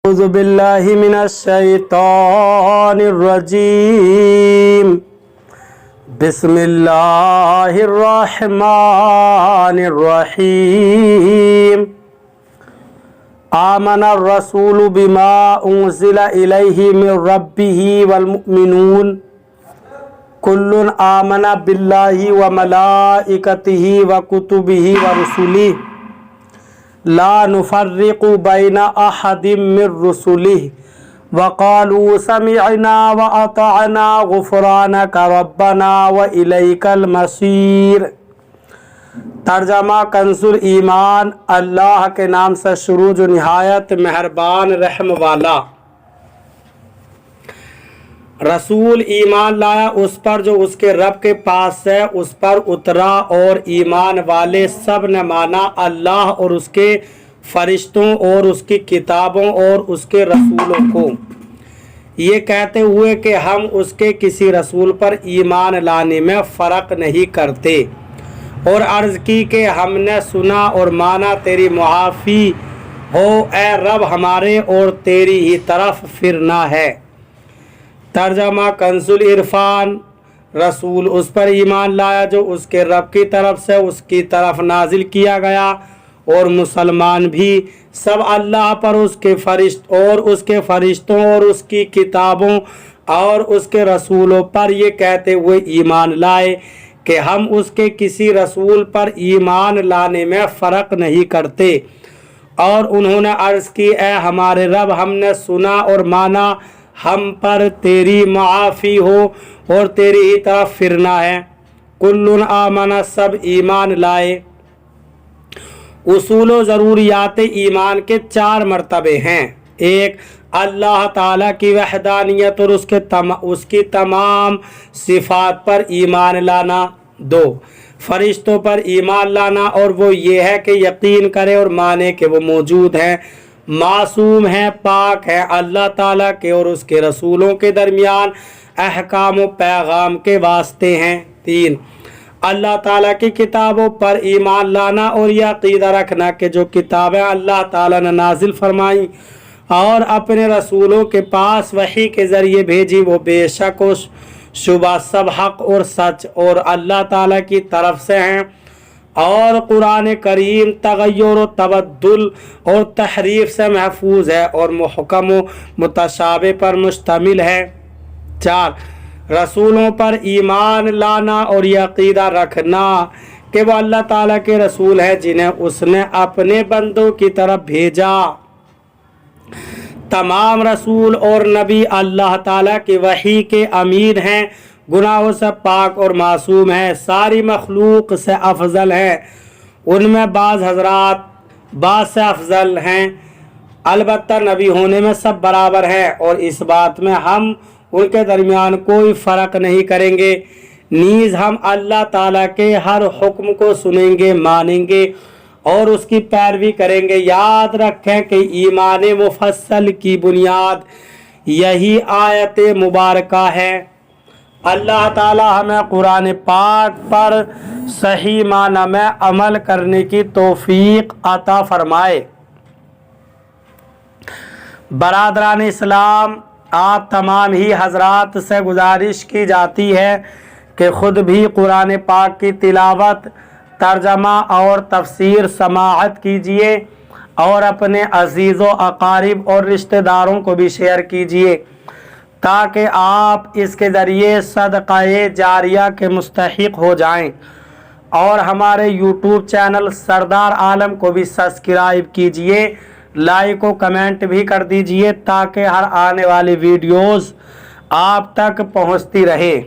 أعوذ بالله من الشيطان الرجيم بسم الله الرحمن الرحيم آمن الرسول بما أنزل إليه من ربه والمؤمنون كل آمن بالله وملائكته وكتبه ورسله لا نفرق بين أحد من رسله وقالوا سمعنا وأطعنا غفرانك ربنا وإليك المصير۔ ترجمہ کنزُ ایمان، اللہ کے نام سے شروع جو نہایت مہربان رحم والا۔ رسول ایمان لایا اس پر جو اس کے رب کے پاس سے اس پر اترا، اور ایمان والے سب نے مانا اللہ اور اس کے فرشتوں اور اس کی کتابوں اور اس کے رسولوں کو، یہ کہتے ہوئے کہ ہم اس کے کسی رسول پر ایمان لانے میں فرق نہیں کرتے، اور عرض کی کہ ہم نے سنا اور مانا، تیری معافی ہو اے رب ہمارے، اور تیری ہی طرف پھرنا ہے۔ ترجمہ کنزُ العرفان، رسول اس پر ایمان لایا جو اس کے رب کی طرف سے اس کی طرف نازل کیا گیا، اور مسلمان بھی سب اللہ پر، اس کے فرشتوں اور اس کی کتابوں اور اس کے رسولوں پر یہ کہتے ہوئے ایمان لائے کہ ہم اس کے کسی رسول پر ایمان لانے میں فرق نہیں کرتے، اور انہوں نے عرض کی اے ہمارے رب ہم نے سنا اور مانا، ہم پر تیری معافی ہو اور تیری ہی طرف پھرنا ہے۔ کل آمن، سب ایمان لائے۔ اصول و ضروریات ایمان کے 4 مرتبے ہیں۔ 1، اللہ تعالیٰ کی وحدانیت اور اس کی تمام صفات پر ایمان لانا۔ 2، فرشتوں پر ایمان لانا، اور وہ یہ ہے کہ یقین کرے اور مانے کہ وہ موجود ہیں، معصوم ہیں، پاک ہیں، اللہ تعالیٰ کے اور اس کے رسولوں کے درمیان احکام و پیغام کے واسطے ہیں۔ 3، اللہ تعالیٰ کی کتابوں پر ایمان لانا اور یہ عقیدہ رکھنا کہ جو کتابیں اللہ تعالیٰ نے نازل فرمائیں اور اپنے رسولوں کے پاس وحی کے ذریعے بھیجی، وہ بے شک و شبہ سب حق اور سچ اور اللہ تعالیٰ کی طرف سے ہیں، اور قرآن کریم تغیر و تبدل اور تحریف سے محفوظ ہے اور محکم و متشابہ پر مشتمل ہے۔ 4، رسولوں پر ایمان لانا اور یہ عقیدہ رکھنا کہ وہ اللہ تعالیٰ کے رسول ہیں جنہیں اس نے اپنے بندوں کی طرف بھیجا۔ تمام رسول اور نبی اللہ تعالیٰ کی وحی کے امیر ہیں، گناہوں سے پاک اور معصوم ہیں، ساری مخلوق سے افضل ہیں، ان میں بعض حضرات بعض سے افضل ہیں، البتہ نبی ہونے میں سب برابر ہیں، اور اس بات میں ہم ان کے درمیان کوئی فرق نہیں کریں گے، نیز ہم اللہ تعالیٰ کے ہر حکم کو سنیں گے، مانیں گے اور اس کی پیروی کریں گے۔ یاد رکھیں کہ ایمان مفصل کی بنیاد یہی آیت مبارکہ ہے۔ اللہ تعالیٰ ہمیں قرآن پاک پر صحیح معنی میں عمل کرنے کی توفیق عطا فرمائے۔ برادران اسلام، آپ تمام ہی حضرات سے گزارش کی جاتی ہے کہ خود بھی قرآن پاک کی تلاوت، ترجمہ اور تفسیر سماعت کیجیے، اور اپنے عزیز و اقارب اور رشتہ داروں کو بھی شیئر کیجیے، تاکہ آپ اس کے ذریعے صدقہ جاریہ کے مستحق ہو جائیں، اور ہمارے یوٹیوب چینل سردار عالم کو بھی سبسکرائب کیجیے، لائک و کمنٹ بھی کر دیجیے تاکہ ہر آنے والی ویڈیوز آپ تک پہنچتی رہے۔